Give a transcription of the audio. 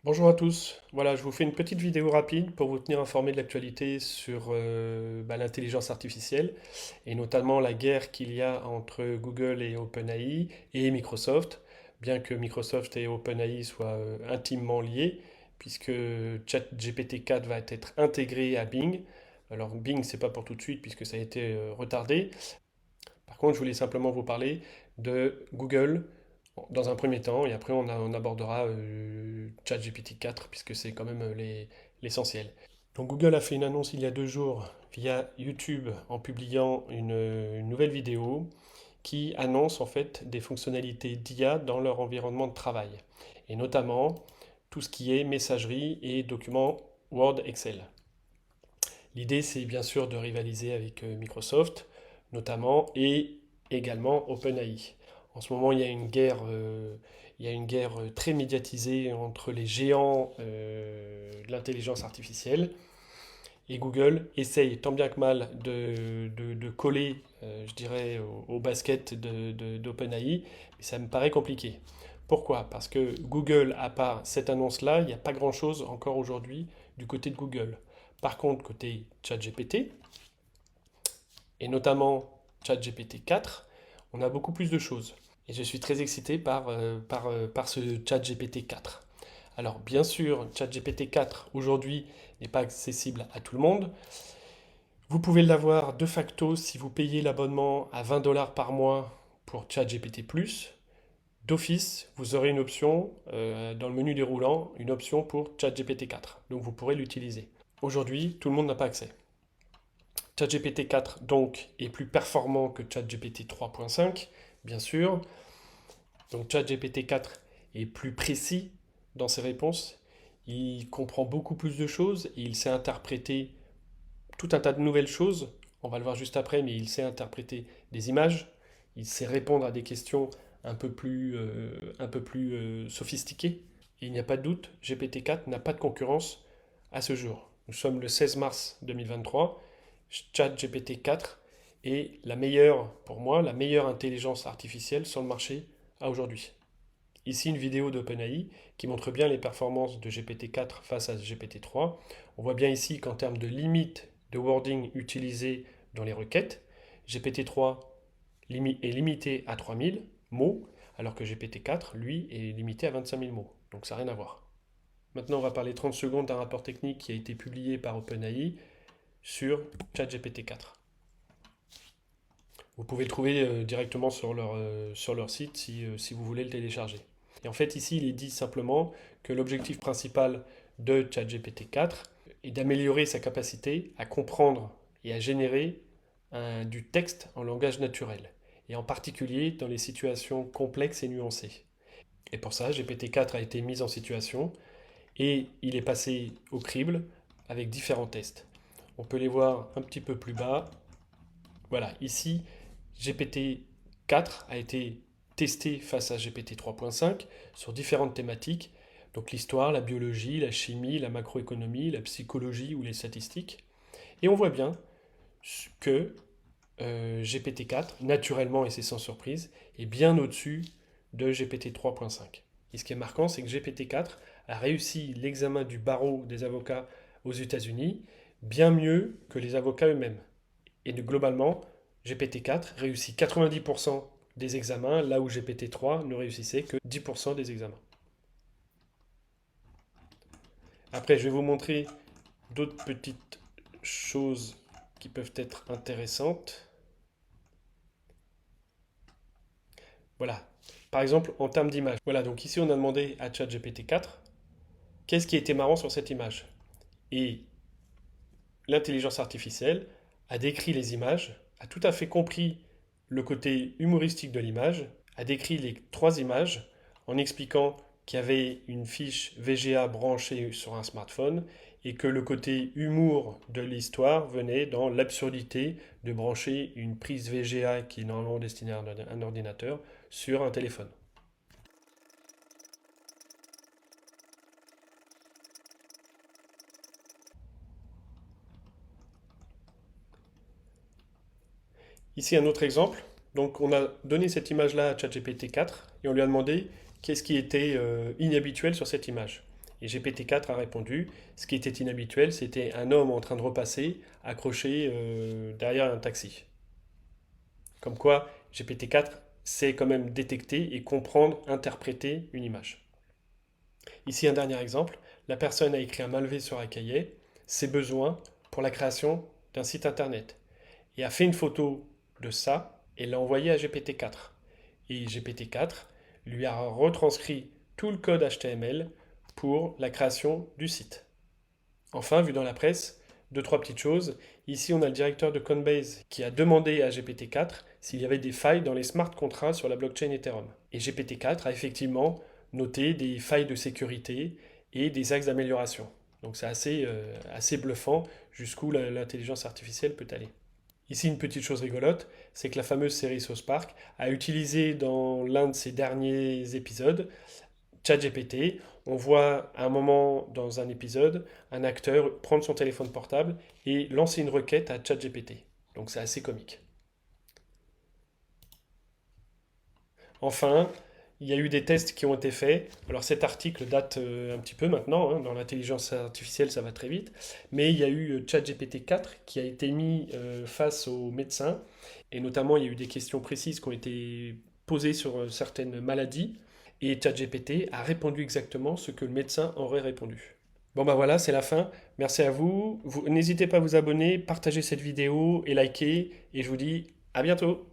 Bonjour à tous. Voilà, je vous fais une petite vidéo rapide pour vous tenir informé de l'actualité sur l'intelligence artificielle et notamment la guerre qu'il y a entre Google et OpenAI et Microsoft, bien que Microsoft et OpenAI soient intimement liés, puisque ChatGPT 4 va être intégré à Bing. Alors Bing, c'est pas pour tout de suite puisque ça a été retardé. Par contre, je voulais simplement vous parler de Google dans un premier temps, et après on abordera ChatGPT 4, puisque c'est quand même l'essentiel. Donc Google a fait une annonce il y a 2 jours via YouTube en publiant une nouvelle vidéo qui annonce en fait des fonctionnalités d'IA dans leur environnement de travail, et notamment tout ce qui est messagerie et documents Word, Excel. L'idée, c'est bien sûr de rivaliser avec Microsoft, notamment, et également OpenAI. En ce moment, il y a une guerre très médiatisée entre les géants de l'intelligence artificielle. Et Google essaye tant bien que mal de coller, je dirais, au basket d'OpenAI, mais ça me paraît compliqué. Pourquoi? Parce que Google, à part cette annonce-là, il n'y a pas grand-chose encore aujourd'hui du côté de Google. Par contre, côté ChatGPT, et notamment ChatGPT 4, on a beaucoup plus de choses. Et je suis très excité par ce ChatGPT 4. Alors, bien sûr, ChatGPT 4 aujourd'hui n'est pas accessible à tout le monde. Vous pouvez l'avoir de facto si vous payez l'abonnement à 20 dollars par mois pour ChatGPT+. D'office, vous aurez une option dans le menu déroulant, une option pour ChatGPT 4. Donc vous pourrez l'utiliser. Aujourd'hui, tout le monde n'a pas accès. ChatGPT 4 donc est plus performant que ChatGPT 3.5, bien sûr. Donc ChatGPT 4 est plus précis dans ses réponses. Il comprend beaucoup plus de choses et il sait interpréter tout un tas de nouvelles choses. On va le voir juste après, mais il sait interpréter des images. Il sait répondre à des questions un peu plus sophistiquées. Et il n'y a pas de doute, GPT-4 n'a pas de concurrence à ce jour. Nous sommes le 16 mars 2023. ChatGPT 4 est la meilleure, pour moi, la meilleure intelligence artificielle sur le marché à aujourd'hui. Ici, une vidéo d'OpenAI qui montre bien les performances de GPT-4 face à GPT-3. On voit bien ici qu'en termes de limite de wording utilisé dans les requêtes, GPT-3 est limité à 3000 mots, alors que GPT-4, lui, est limité à 25 000 mots. Donc ça n'a rien à voir. Maintenant, on va parler 30 secondes d'un rapport technique qui a été publié par OpenAI sur ChatGPT 4. Vous pouvez le trouver directement sur leur site si vous voulez le télécharger. Et en fait, ici, il est dit simplement que l'objectif principal de ChatGPT 4 est d'améliorer sa capacité à comprendre et à générer du texte en langage naturel, et en particulier dans les situations complexes et nuancées. Et pour ça, GPT-4 a été mis en situation et il est passé au crible avec différents tests. On peut les voir un petit peu plus bas. Voilà, ici, GPT-4 a été testé face à GPT 3.5 sur différentes thématiques, donc l'histoire, la biologie, la chimie, la macroéconomie, la psychologie ou les statistiques. Et on voit bien que GPT-4, naturellement et c'est sans surprise, est bien au-dessus de GPT 3.5. Et ce qui est marquant, c'est que GPT-4 a réussi l'examen du barreau des avocats aux États-Unis bien mieux que les avocats eux-mêmes. Et globalement, GPT-4 réussit 90% des examens, là où GPT-3 ne réussissait que 10% des examens. Après, je vais vous montrer d'autres petites choses qui peuvent être intéressantes. Voilà. Par exemple, en termes d'image. Voilà, donc ici, on a demandé à ChatGPT 4 qu'est-ce qui était marrant sur cette image. Et l'intelligence artificielle a décrit les images, a tout à fait compris le côté humoristique de l'image, a décrit les 3 images en expliquant qu'il y avait une fiche VGA branchée sur un smartphone et que le côté humour de l'histoire venait dans l'absurdité de brancher une prise VGA qui est normalement destinée à un ordinateur sur un téléphone. Ici un autre exemple. Donc on a donné cette image-là à ChatGPT 4 et on lui a demandé qu'est-ce qui était inhabituel sur cette image. Et GPT-4 a répondu. Ce qui était inhabituel, c'était un homme en train de repasser, accroché derrière un taxi. Comme quoi, GPT-4 sait quand même détecter et comprendre, interpréter une image. Ici, un dernier exemple. La personne a écrit un main levée sur un cahier, ses besoins pour la création d'un site internet. Et a fait une photo de ça et l'a envoyé à GPT-4. Et GPT-4 lui a retranscrit tout le code HTML pour la création du site. Enfin, vu dans la presse, deux, trois petites choses. Ici, on a le directeur de Coinbase qui a demandé à GPT-4 s'il y avait des failles dans les smart contracts sur la blockchain Ethereum. Et GPT-4 a effectivement noté des failles de sécurité et des axes d'amélioration. Donc c'est assez bluffant jusqu'où l'intelligence artificielle peut aller. Ici, une petite chose rigolote, c'est que la fameuse série South Park a utilisé dans l'un de ses derniers épisodes ChatGPT. On voit à un moment dans un épisode un acteur prendre son téléphone portable et lancer une requête à ChatGPT. Donc c'est assez comique. Enfin, il y a eu des tests qui ont été faits. Alors cet article date un petit peu maintenant, hein. Dans l'intelligence artificielle ça va très vite, mais il y a eu ChatGPT 4 qui a été mis face aux médecins, et notamment il y a eu des questions précises qui ont été posées sur certaines maladies, et ChatGPT a répondu exactement ce que le médecin aurait répondu. Bon bah voilà, c'est la fin. Merci à vous. N'hésitez pas à vous abonner, partager cette vidéo et liker, et je vous dis à bientôt.